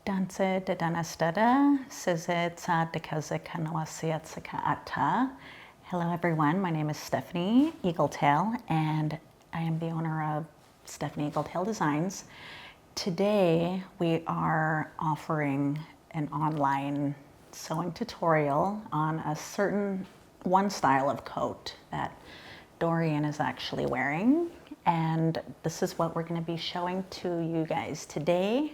Danse de danastada, size tsa dekaze kanawasiatsaka ata. Hello everyone, my name is Stephanie Eagletail and I am the owner of Stephanie Eagletail Designs. Today we are offering an online sewing tutorial on a certain one style of coat that Dorian is actually wearing, and this is what we're going to be showing to you guys today.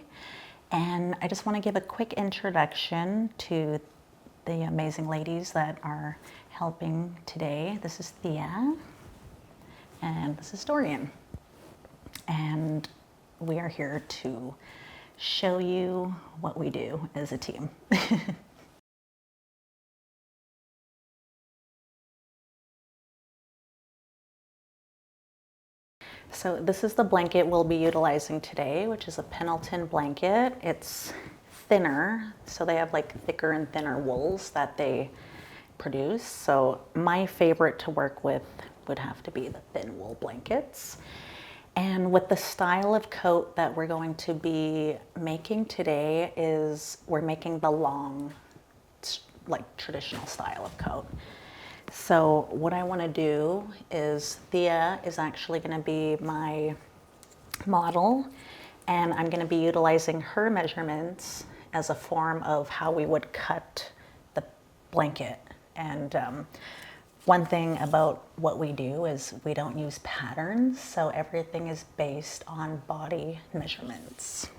And I just want to give a quick introduction to the amazing ladies that are helping today. This is Thea and this is Dorian, and we are here to show you what we do as a team. So this is the blanket we'll be utilizing today, which is a Pendleton blanket. It's thinner, so they have like thicker and thinner wools that they produce. So my favorite to work with would have to be the thin wool blankets. And with the style of coat that we're going to be making today is we're making the long, like traditional style of coat. So what I want to do is Thea is actually going to be my model, and I'm going to be utilizing her measurements as a form of how we would cut the blanket. And one thing about what we do is we don't use patterns, so everything is based on body measurements.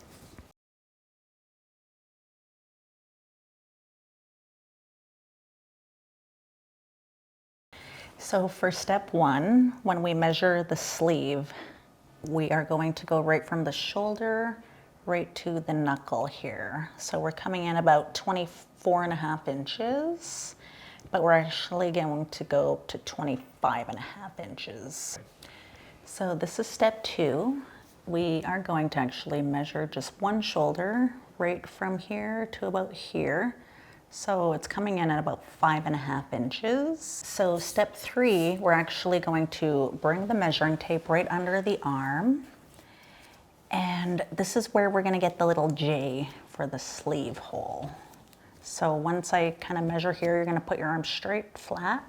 So for step one, when we measure the sleeve, we are going to go right from the shoulder right to the knuckle here. So we're coming in about 24.5 inches, but we're actually going to go to 25.5 inches. So this is step two. We are going to actually measure just one shoulder right from here to about here. So it's coming in at about 5.5 inches. So step three, we're actually going to bring the measuring tape right under the arm. And this is where we're gonna get the little J for the sleeve hole. So once I kind of measure here, you're gonna put your arm straight flat,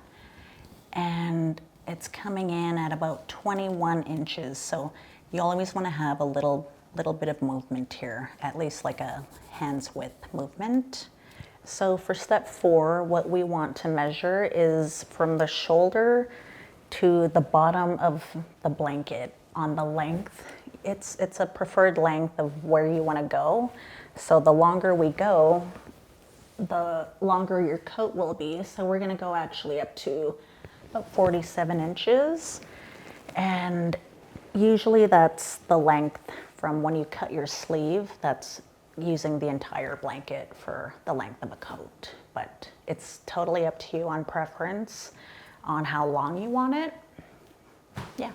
and it's coming in at about 21 inches. So you always wanna have a little bit of movement here, at least like a hand's width movement. So for step four, what we want to measure is from the shoulder to the bottom of the blanket on the length. It's a preferred length of where you want to go. So the longer we go, the longer your coat will be. So we're going to go actually up to about 47 inches. And usually that's the length from when you cut your sleeve. That's using the entire blanket for the length of a coat, but it's totally up to you on preference on how long you want it. Yeah.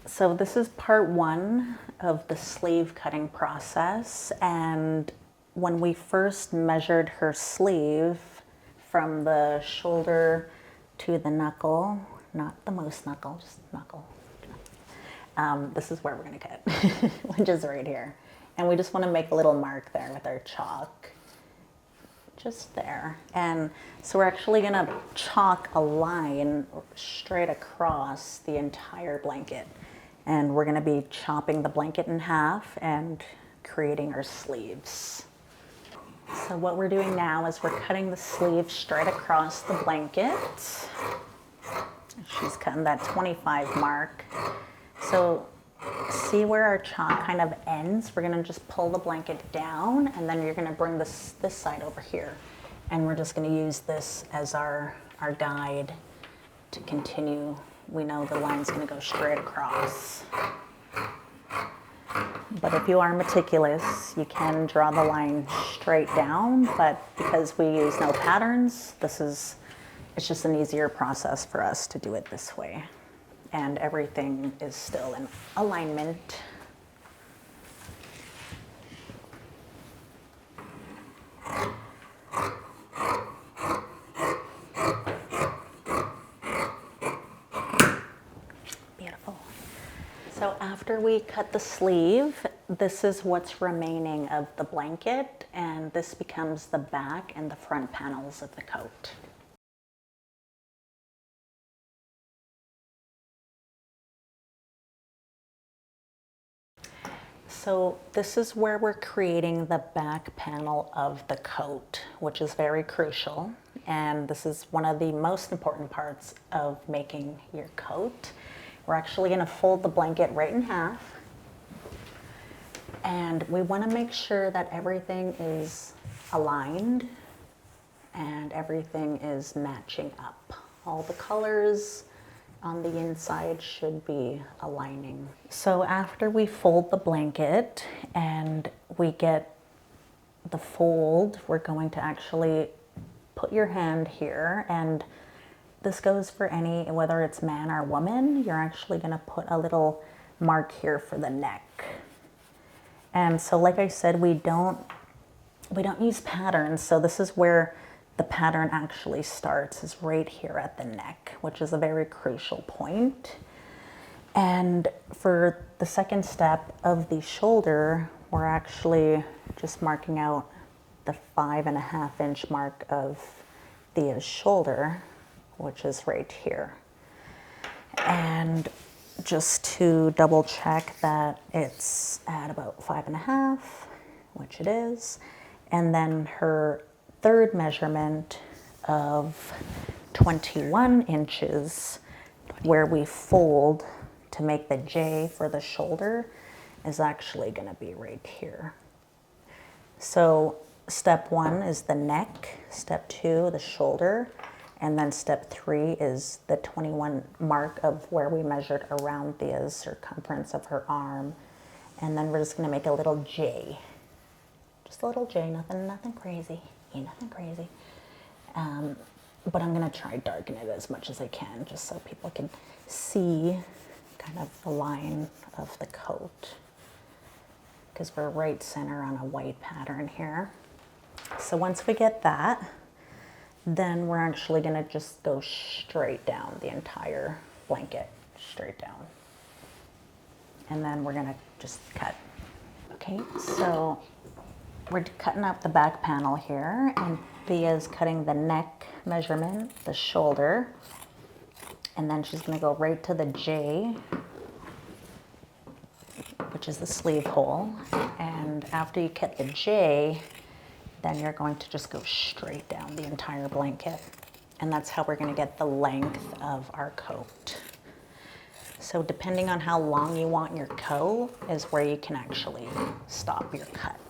So this is part one of the sleeve cutting process, and when we first measured her sleeve from the shoulder to the knuckle, not the moose knuckle, just knuckle. This is where we're gonna cut, which is right here. And we just wanna make a little mark there with our chalk, just there. And so we're actually gonna chalk a line straight across the entire blanket. And we're gonna be chopping the blanket in half and creating our sleeves. So what we're doing now is we're cutting the sleeve straight across the blanket. She's cutting that 25 mark. So see where our chalk kind of ends? We're gonna just pull the blanket down, and then you're gonna bring this side over here. And we're just gonna use this as our guide to continue. We know the line's gonna go straight across. But if you are meticulous, you can draw the line straight down, but because we use no patterns, it's just an easier process for us to do it this way. And everything is still in alignment. So after we cut the sleeve, this is what's remaining of the blanket, and this becomes the back and the front panels of the coat. So this is where we're creating the back panel of the coat, which is very crucial. And this is one of the most important parts of making your coat. We're actually going to fold the blanket right in half. And we want to make sure that everything is aligned and everything is matching up. All the colors on the inside should be aligning. So after we fold the blanket and we get the fold, we're going to actually put your hand here, and this goes for any, whether it's man or woman, you're actually gonna put a little mark here for the neck. And so like I said, we don't use patterns, so this is where the pattern actually starts, is right here at the neck, which is a very crucial point. And for the second step of the shoulder, we're actually just marking out the 5.5 inch mark of Thea's shoulder, which is right here. And just to double check that it's at about 5.5, which it is. And then her third measurement of 21 inches, where we fold to make the J for the shoulder, is actually going to be right here. So step 1 is the neck, step 2 the shoulder, and then step 3 is the 21 mark of where we measured around the circumference of her arm. And then we're just going to make a little J. Just a little J, nothing crazy. Nothing crazy. But I'm going to try darken it as much as I can, just so people can see kind of the line of the coat, because we're right center on a white pattern here. So once we get that, then we're actually going to just go straight down the entire blanket, straight down. And then we're going to just cut. Okay, so we're cutting up the back panel here, and Thea's cutting the neck measurement, the shoulder, and then she's going to go right to the J, which is the sleeve hole. And after you cut the J, then you're going to just go straight down the entire blanket. And that's how we're going to get the length of our coat. So depending on how long you want your coat is where you can actually stop your cut.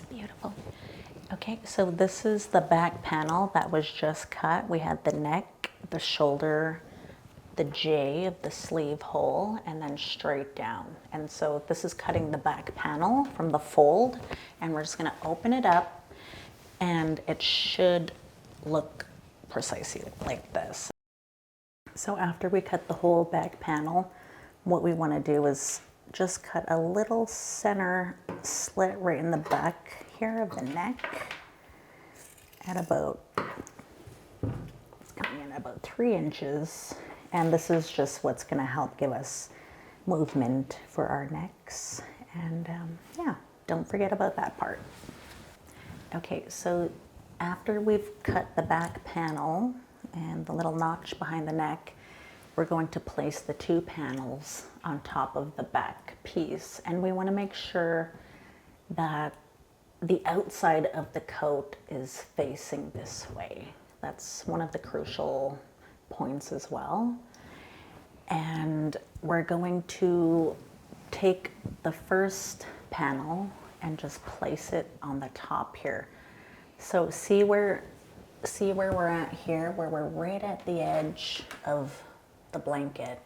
Beautiful. Okay, so this is the back panel that was just cut. We had the neck, the shoulder, the J of the sleeve hole, and then straight down. And so this is cutting the back panel from the fold, and we're just going to open it up, and it should look precisely like this. So after we cut the whole back panel, what we want to do is just cut a little center slit right in the back here of the neck at about, it's coming in about 3 inches. And this is just what's going to help give us movement for our necks. And yeah, don't forget about that part. Okay, so after we've cut the back panel and the little notch behind the neck, we're going to place the 2 panels on top of the back piece. And we want to make sure that the outside of the coat is facing this way. That's one of the crucial points as well. And we're going to take the first panel and just place it on the top here. So see where we're at here, where we're right at the edge of the blanket.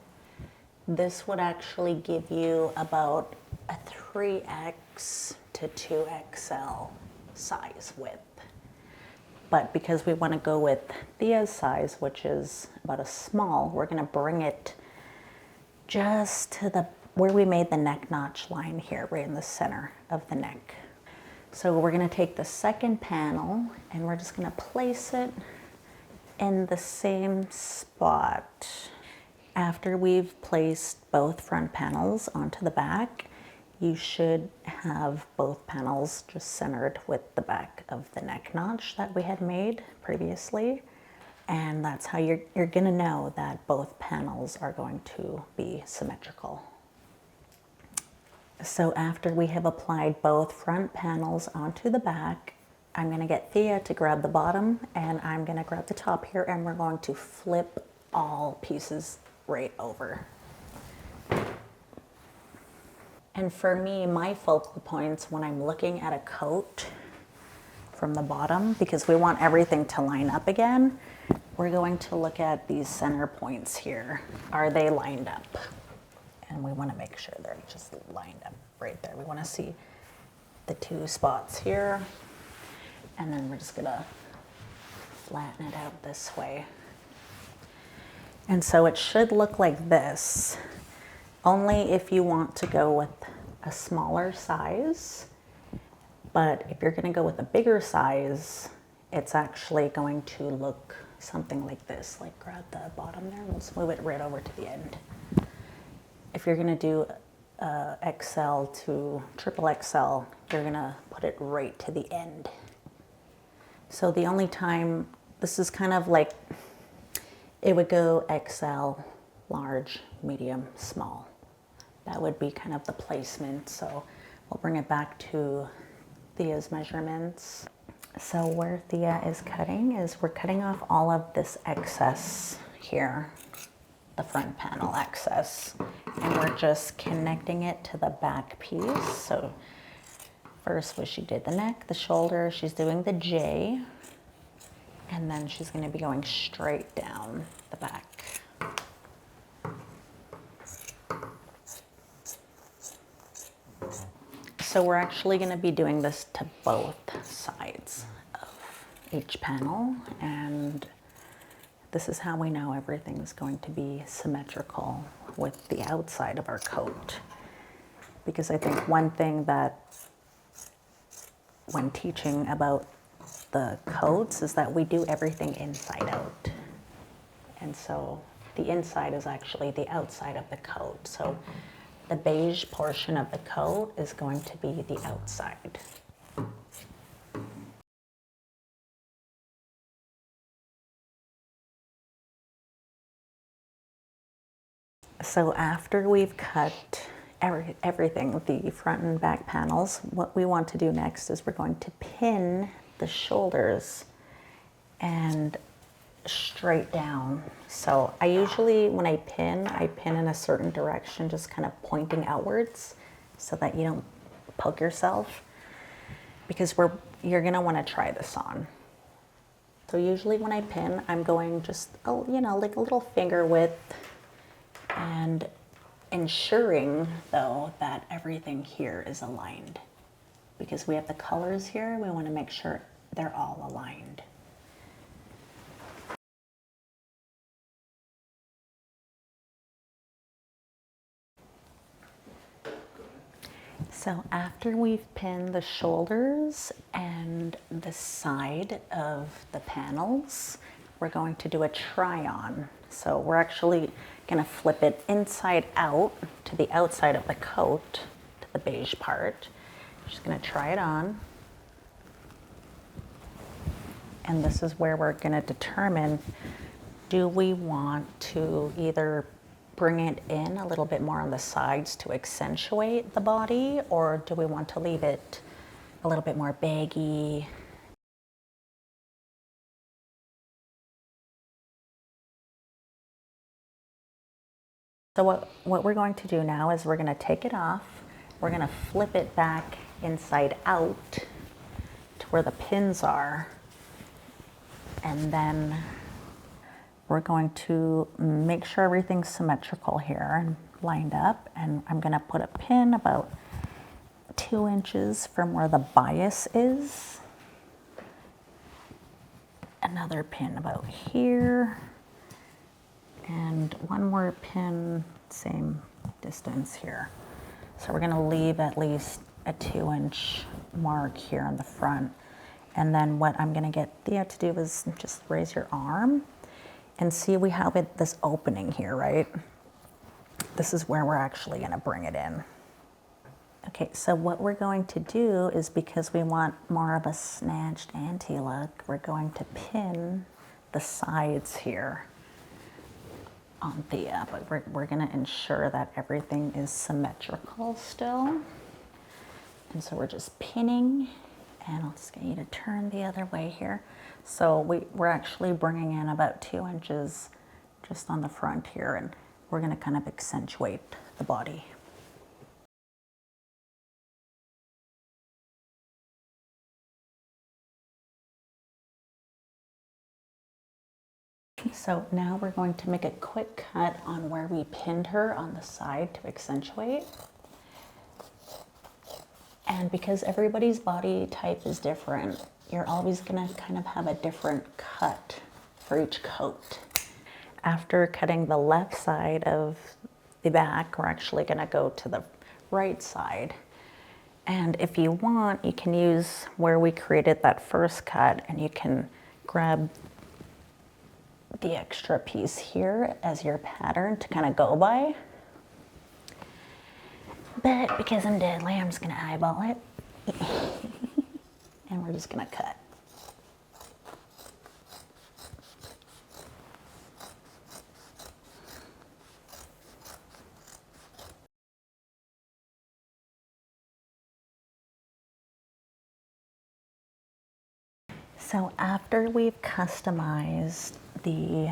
This would actually give you about a 3X to 2XL size width. but because we want to go with Thea's size, which is about a small, we're going to bring it just to the where we made the neck notch line here, right in the center of the neck. So we're going to take the second panel and we're just going to place it in the same spot. After we've placed both front panels onto the back, you should have both panels just centered with the back of the neck notch that we had made previously. And that's how you're going to know that both panels are going to be symmetrical. So after we have applied both front panels onto the back, I'm going to get Thea to grab the bottom and I'm going to grab the top here, and we're going to flip all pieces right over. And for me, my focal points when I'm looking at a coat from the bottom, because we want everything to line up again, we're going to look at these center points here. Are they lined up? And we want to make sure they're just lined up right there. We want to see the two spots here. And then we're just going to flatten it out this way. And so it should look like this, only if you want to go with a smaller size. But if you're going to go with a bigger size, it's actually going to look something like this. Like, grab the bottom there and let's move it right over to the end. If you're going to do XL to triple XL, you're going to put it right to the end. So the only time, this is kind of like, it would go XL, large, medium, small. That would be kind of the placement. So we'll bring it back to Thea's measurements. So where Thea is cutting is we're cutting off all of this excess here, the front panel excess, and we're just connecting it to the back piece. So first was she did the neck, the shoulder, she's doing the J, and then she's going to be going straight down the back. So we're actually going to be doing this to both sides of each panel, and this is how we know everything's going to be symmetrical with the outside of our coat. Because I think one thing that when teaching about the coats is that we do everything inside out. And so the inside is actually the outside of the coat. So the beige portion of the coat is going to be the outside. So after we've cut everything, the front and back panels, what we want to do next is we're going to pin the shoulders and straight down. So I usually, when I pin in a certain direction, just kind of pointing outwards so that you don't poke yourself, because you're gonna want to try this on. So usually when I pin, I'm going just, like a little finger width, and ensuring though that everything here is aligned, because we have the colors here. We want to make sure they're all aligned. So after we've pinned the shoulders and the side of the panels, we're going to do a try-on. So we're actually going to flip it inside out to the outside of the coat, to the beige part. Just going to try it on. And this is where we're going to determine, do we want to either bring it in a little bit more on the sides to accentuate the body, or do we want to leave it a little bit more baggy? So what we're going to do now is we're going to take it off. We're going to flip it back inside out to where the pins are. And then we're going to make sure everything's symmetrical here and lined up. And I'm going to put a pin about 2 inches from where the bias is. another pin about here, and one more pin, same distance here. So we're gonna leave at least a 2-inch mark here on the front. And then what I'm gonna get Thea to do is just raise your arm and see we have this opening here, right? This is where we're actually gonna bring it in. Okay, so what we're going to do is, because we want more of a snatched auntie look, we're going to pin the sides here on Thea, but we're gonna ensure that everything is symmetrical still. And so we're just pinning, and I'll just get you to turn the other way here. So we're actually bringing in about 2 inches just on the front here, and we're gonna kind of accentuate the body. So now we're going to make a quick cut on where we pinned her on the side to accentuate. And because everybody's body type is different, you're always gonna kind of have a different cut for each coat. After cutting the left side of the back, we're actually gonna go to the right side. And if you want, you can use where we created that first cut, and you can grab the extra piece here as your pattern to kind of go by. But because I'm deadly, I'm just gonna eyeball it. And we're just gonna cut. So after we've customized the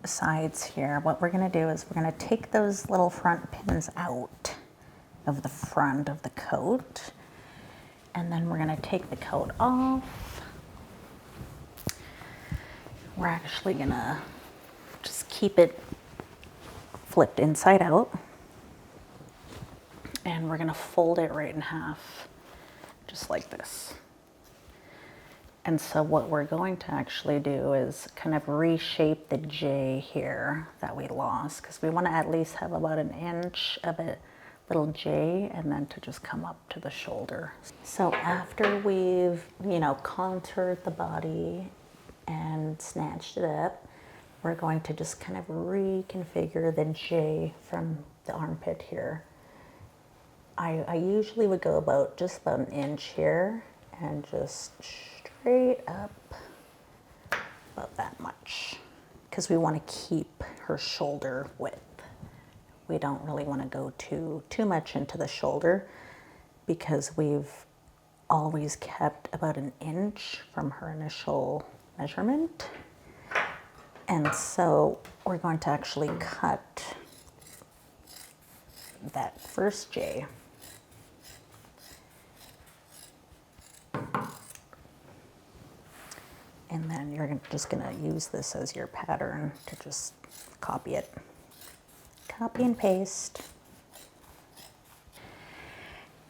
sides here, what we're gonna do is we're gonna take those little front pins out of the front of the coat, and then we're gonna take the coat off. We're actually gonna just keep it flipped inside out, and we're gonna fold it right in half, just like this. And so what we're going to actually do is kind of reshape the J here that we lost, because we want to at least have about 1 inch of a little J, and then to just come up to the shoulder. So after we've, contoured the body and snatched it up, we're going to just kind of reconfigure the J from the armpit here. I usually would go just about 1 inch here, and just straight up about that much, because we want to keep her shoulder width. We don't really want to go too much into the shoulder, because we've always kept about 1 inch from her initial measurement. And so we're going to actually cut that first J. And then you're just gonna use this as your pattern to just copy it. Copy and paste.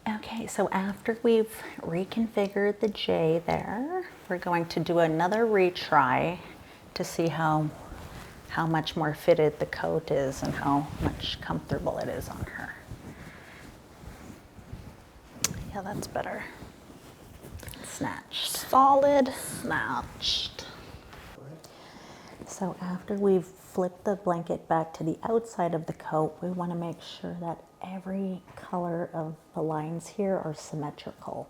Okay, so after we've reconfigured the J there, we're going to do another retry to see how much more fitted the coat is and how much comfortable it is on her. Yeah, that's better. Snatched. Solid. Snatched. So after we've flipped the blanket back to the outside of the coat, we want to make sure that every color of the lines here are symmetrical.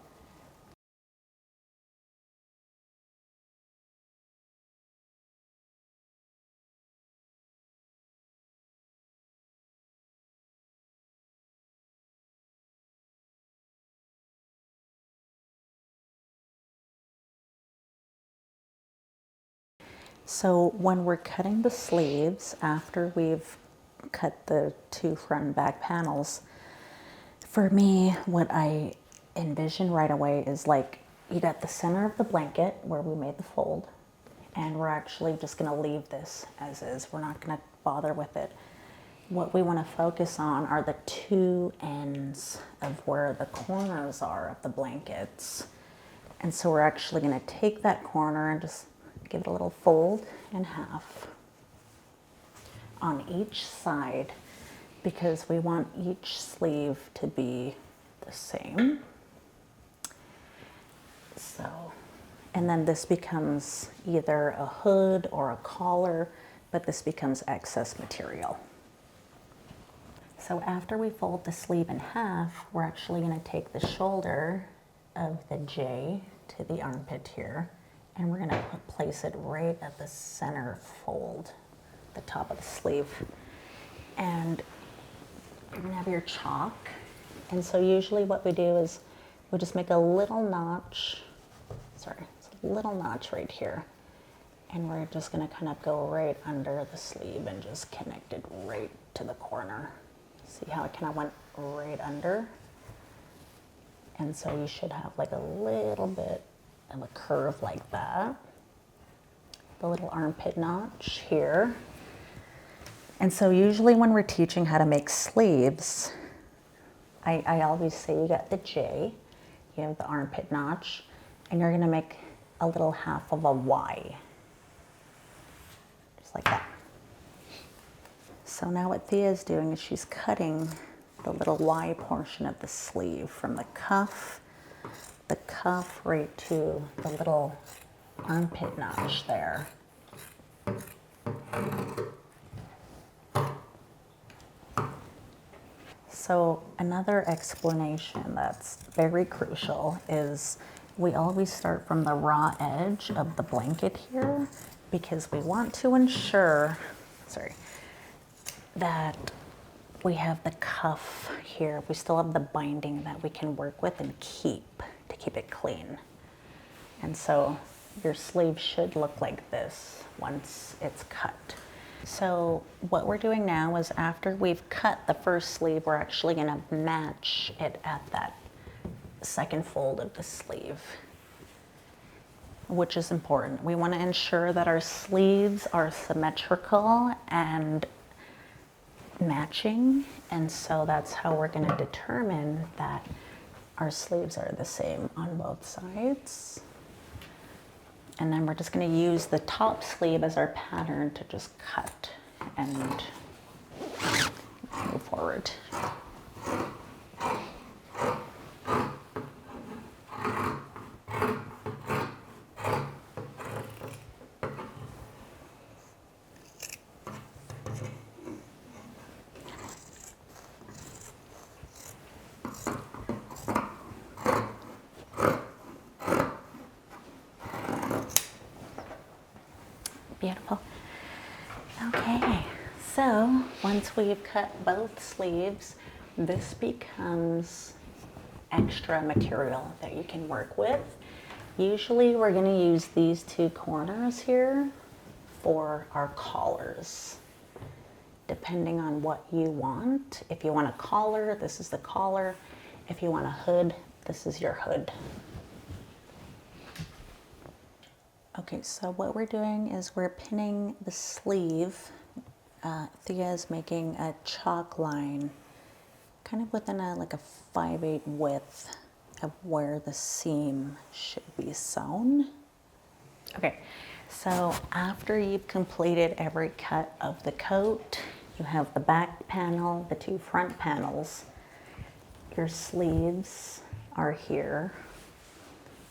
So when we're cutting the sleeves, after we've cut the 2 front and back panels, for me, what I envision right away is, like, you got the center of the blanket where we made the fold, and we're actually just gonna leave this as is. We're not gonna bother with it. What we wanna focus on are the 2 ends of where the corners are of the blankets. And so we're actually gonna take that corner and just give it a little fold in half on each side because we want each sleeve to be the same. So, and then this becomes either a hood or a collar, but this becomes excess material. So after we fold the sleeve in half, we're actually going to take the shoulder of the J to the armpit here, and we're going to place it right at the center fold, the top of the sleeve. And you're going to have your chalk. And so usually what we do is we just make a little notch, it's a little notch right here. And we're just going to kind of go right under the sleeve and just connect it right to the corner. See how it kind of went right under? And so you should have like a little bit of a curve like that. The little armpit notch here. And so usually when we're teaching how to make sleeves, I always say you got the J, you have the armpit notch, and you're gonna make a little half of a Y. Just like that. So now what Thea is doing is she's cutting the little Y portion of the sleeve from the cuff right to the little armpit notch there. So another explanation that's very crucial is we always start from the raw edge of the blanket here because we want to ensure, that we have the cuff here. We still have the binding that we can work with and keep to keep it clean. And so your sleeve should look like this once it's cut. So what we're doing now is after we've cut the first sleeve, we're actually going to match it at that second fold of the sleeve, which is important. We want to ensure that our sleeves are symmetrical and matching, and so that's how we're going to determine that our sleeves are the same on both sides. And then we're just going to use the top sleeve as our pattern to just cut and move forward. Beautiful. Okay, so once we've cut both sleeves, this becomes extra material that you can work with. Usually we're going to use these two corners here for our collars, depending on what you want. If you want a collar, this is the collar. If you want a hood, this is your hood. Okay, so what we're doing is we're pinning the sleeve. Thea is making a chalk line kind of within like a 5/8 width of where the seam should be sewn. Okay, so after you've completed every cut of the coat, you have the back panel, the two front panels. Your sleeves are here.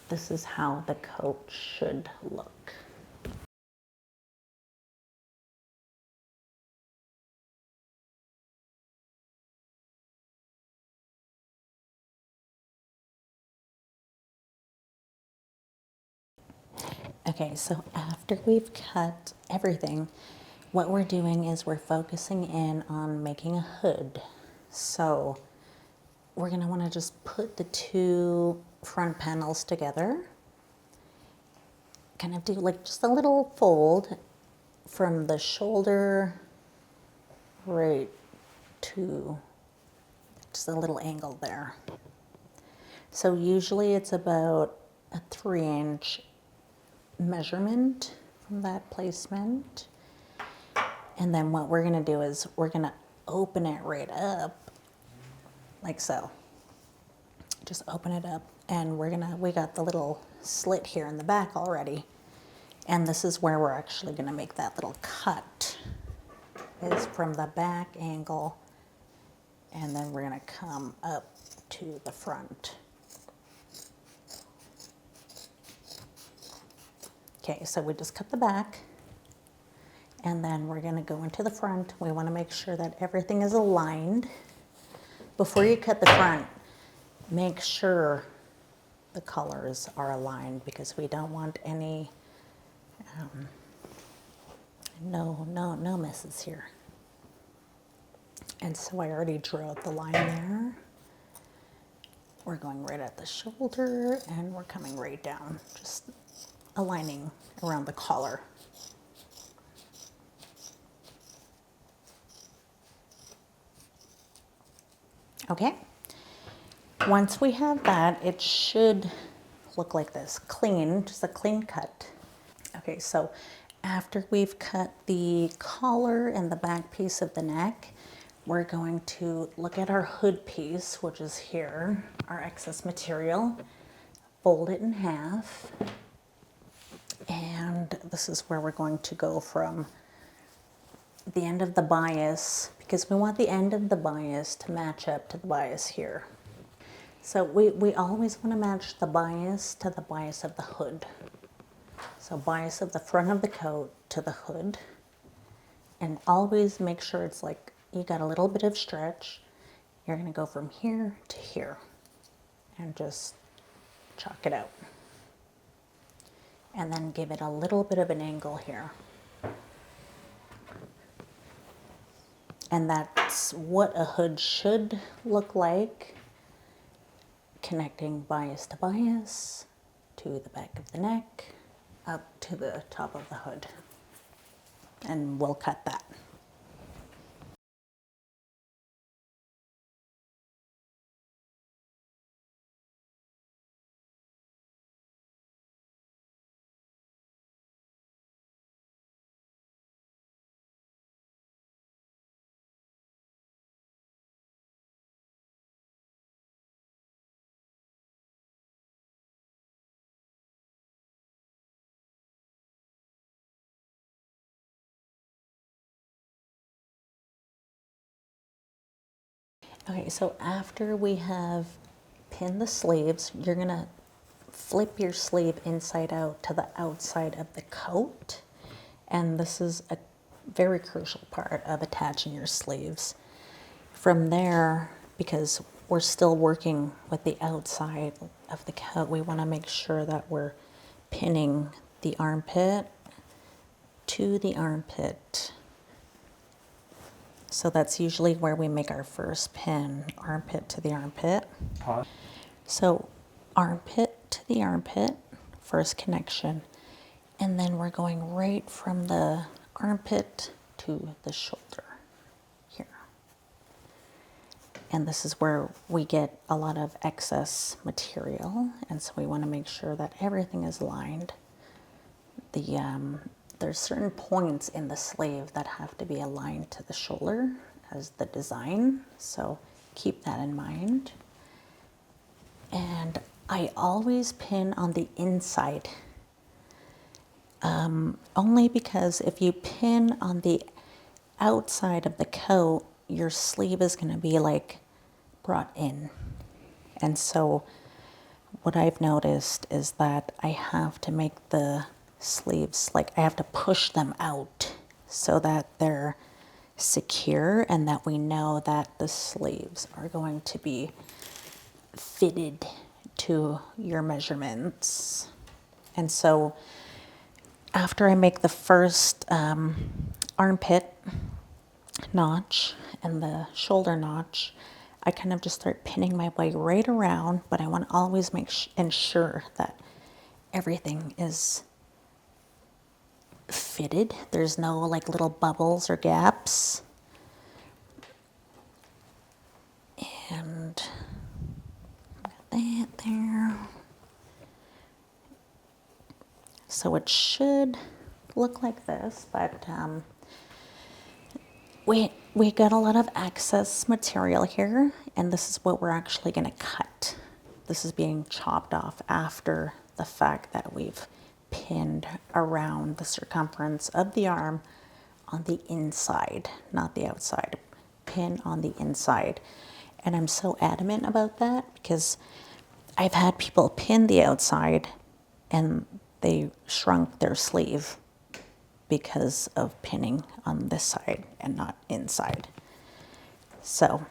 This is how the coat should look. Okay, so after we've cut everything, what we're doing is we're focusing in on making a hood. So we're gonna wanna just put the two front panels together. Kind of do like just a little fold from the shoulder right to just a little angle there. So usually it's about a 3-inch measurement from that placement. And then what we're gonna do is we're gonna open it right up like so. Just open it up, and we got the little slit here in the back already. And this is where we're actually going to make that little cut, is from the back angle, and then we're going to come up to the front. Okay, so we just cut the back, and then we're going to go into the front. We want to make sure that everything is aligned. Before you cut the front, make sure the colors are aligned, because we don't want any no messes here. And so I already drew out the line there. We're going right at the shoulder, and we're coming right down, just aligning around the collar. Okay, once we have that, it should look like this, clean, just a clean cut. Okay, so after we've cut the collar and the back piece of the neck, we're going to look at our hood piece, which is here, our excess material, fold it in half, and this is where we're going to go from the end of the bias, because we want the end of the bias to match up to the bias here. So we always want to match the bias to the bias of the hood. So bias of the front of the coat to the hood, and always make sure it's like you got a little bit of stretch. You're going to go from here to here and just chalk it out. And then give it a little bit of an angle here. And that's what a hood should look like, connecting bias to bias, to the back of the neck, up to the top of the hood. And we'll cut that. Okay, so after we have pinned the sleeves, you're gonna flip your sleeve inside out to the outside of the coat. And this is a very crucial part of attaching your sleeves. From there, because we're still working with the outside of the coat, we wanna make sure that we're pinning the armpit to the armpit. So that's usually where we make our first pin, armpit to the armpit. So armpit to the armpit, first connection. And then we're going right from the armpit to the shoulder here. And this is where we get a lot of excess material. And so we want to make sure that everything is aligned. There's certain points in the sleeve that have to be aligned to the shoulder as the design, so keep that in mind. And I always pin on the inside, only because if you pin on the outside of the coat, your sleeve is going to be like brought in. And so what I've noticed is that I have to make the sleeves, like I have to push them out so that they're secure and that we know that the sleeves are going to be fitted to your measurements. And so after I make the first armpit notch and the shoulder notch, I kind of just start pinning my way right around, but I want to always ensure that everything is fitted. There's no like little bubbles or gaps. And got that there. So it should look like this, but we got a lot of excess material here, and this is what we're actually going to cut. This is being chopped off after the fact that we've pinned around the circumference of the arm on the inside, not the outside. Pin on the inside. And I'm so adamant about that because I've had people pin the outside and they shrunk their sleeve because of pinning on this side and not inside. So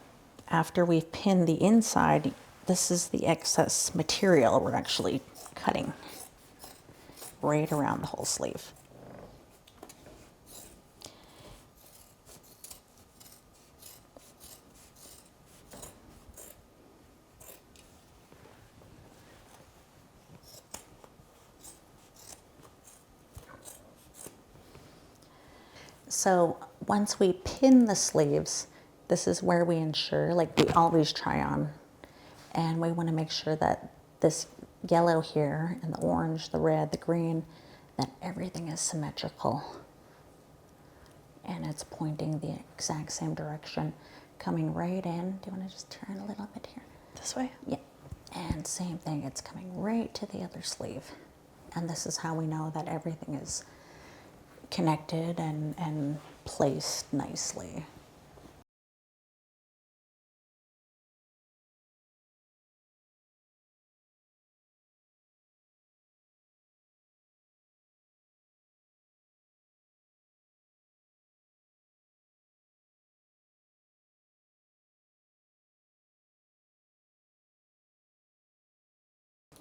after we've pinned the inside, this is the excess material we're actually cutting right around the whole sleeve. So once we pin the sleeves, this is where we ensure, like we always try on, and we want to make sure that this yellow here and the orange, the red, the green, that everything is symmetrical and it's pointing the exact same direction, coming right in. Do you want to just turn a little bit here? This way? Yeah. And same thing, it's coming right to the other sleeve. And this is how we know that everything is connected and placed nicely.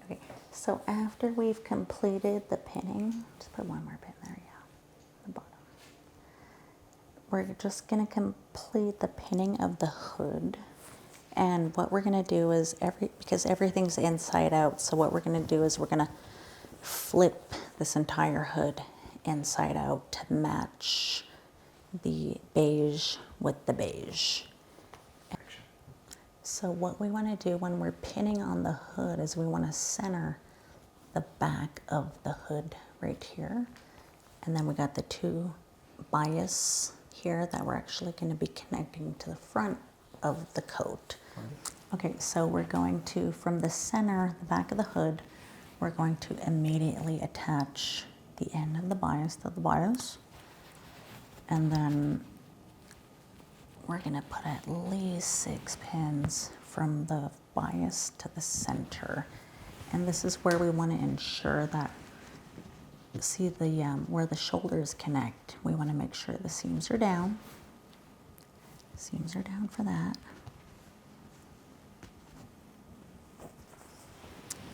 Okay, so after we've completed the pinning, just put one more pin there, yeah, the bottom. We're just gonna complete the pinning of the hood. And what we're gonna do is, because everything's inside out, so what we're gonna do is we're gonna flip this entire hood inside out to match the beige with the beige. So what we want to do when we're pinning on the hood is we want to center the back of the hood right here. And then we got the two bias here that we're actually going to be connecting to the front of the coat. Okay, so we're going to, from the center, the back of the hood, we're going to immediately attach the end of the bias to the bias. And then we're gonna put at least 6 pins from the bias to the center. And this is where we wanna ensure that, see the where the shoulders connect, we wanna make sure the seams are down. Seams are down for that.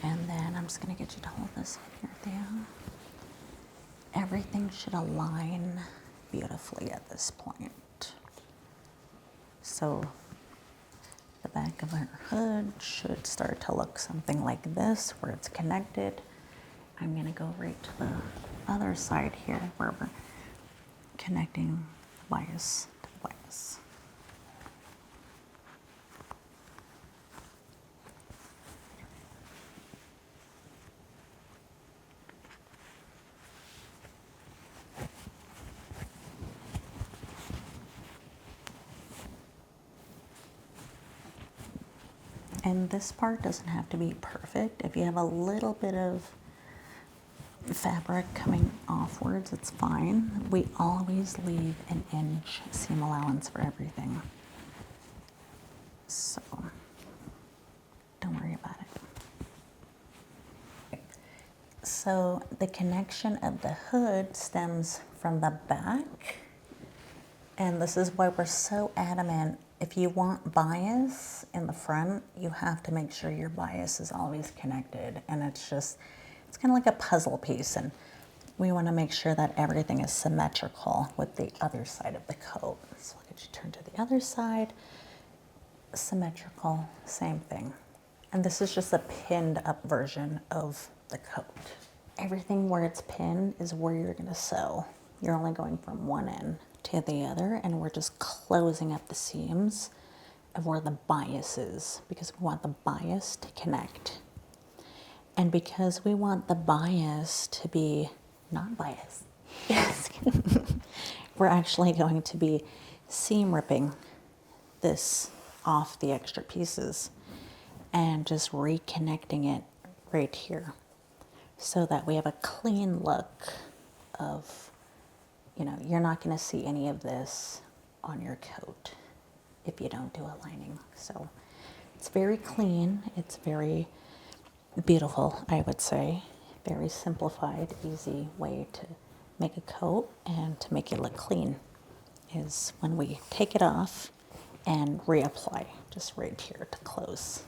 And then I'm just gonna get you to hold this here, Theo. Everything should align beautifully at this point. So the back of our hood should start to look something like this, where it's connected. I'm gonna go right to the other side here, where we're connecting the bias to the bias. And this part doesn't have to be perfect. If you have a little bit of fabric coming offwards, it's fine. We always leave an inch seam allowance for everything. So don't worry about it. So the connection of the hood stems from the back. And this is why we're so adamant. If you want bias in the front, you have to make sure your bias is always connected. And it's kind of like a puzzle piece. And we want to make sure that everything is symmetrical with the other side of the coat. So look at you turn to the other side. Symmetrical, same thing. And this is just a pinned up version of the coat. Everything where it's pinned is where you're going to sew. You're only going from one end to the other, and we're just closing up the seams of where the bias is, because we want the bias to connect. And because we want the bias to be not biased, we're actually going to be seam ripping this off the extra pieces and just reconnecting it right here. so that we have a clean look of, you know, you're not going to see any of this on your coat if you don't do a lining. So it's very clean. It's very beautiful, I would say. Very simplified, easy way to make a coat and to make it look clean is when we take it off and reapply, just right here to close.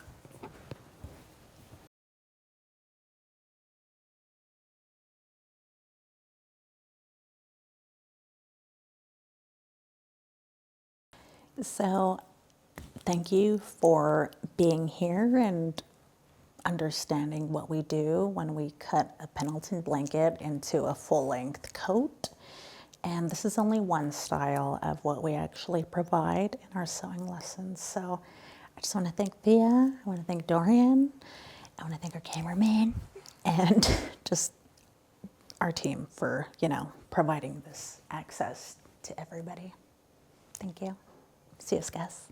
So thank you for being here and understanding what we do when we cut a Pendleton blanket into a full-length coat. And this is only one style of what we actually provide in our sewing lessons. So I just want to thank Thea, I want to thank Dorian, I want to thank our cameraman, and just our team for, you know, providing this access to everybody. Thank you. See you, guys.